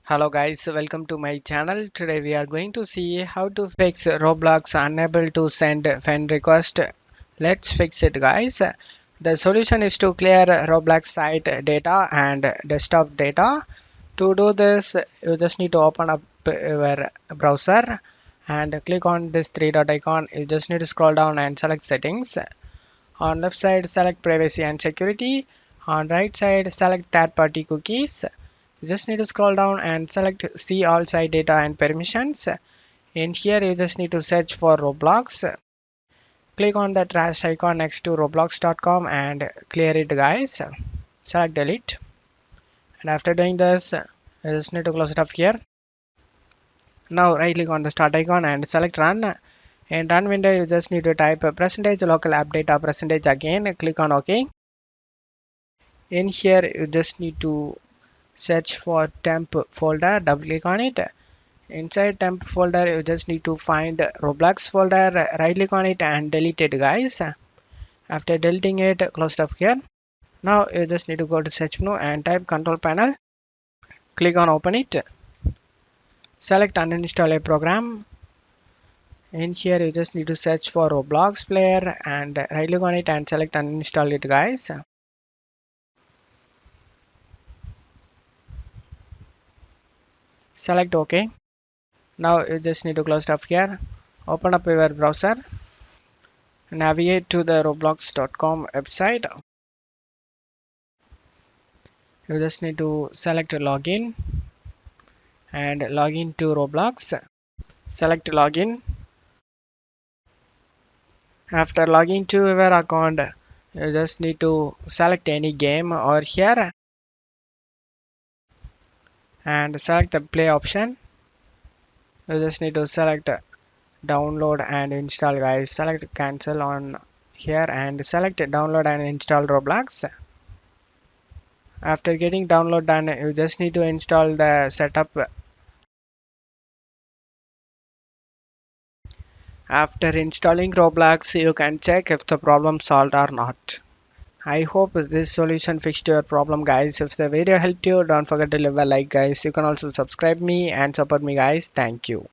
Hello guys, welcome to my channel. Today we are going to see how to fix Roblox unable to send friend request. Let's fix it guys. The solution is to clear Roblox site data and desktop data. To do this, you just need to open up your browser and click on this three dot icon. You just need to scroll down and select settings. On left side select privacy and security. On right side select third party cookies. You just need to scroll down and select see all site data and permissions. In here you just need to search for Roblox. Click on the trash icon next to roblox.com and clear it guys. Select delete, and after doing this you just need to close it up here. Now right click on the start icon and select run. In run window you just need to type percentage local app data percentage again. Click on OK. In here you just need to search for temp folder, double click on it. Inside temp folder you just need to find Roblox folder, right click on it and delete it guys. After deleting it, close it up here. Now you just need to go to search menu and type control panel. Click on open it. Select uninstall a program. In here you just need to search for Roblox player and right click on it and select uninstall it guys. Select OK. Now you just need to close it up here. Open up your browser. Navigate to the roblox.com website. You just need to select login and login to Roblox. Select login. After logging to your account, you just need to select any game over here and select the play option. You just need to select download and install guys. Select cancel on here and select download and install Roblox. After getting download done, you just need to install the setup. After installing Roblox, you can check if the problem solved or not. I hope this solution fixed your problem guys. If the video helped you, don't forget to leave a like guys. You can also subscribe me and support me guys. Thank you.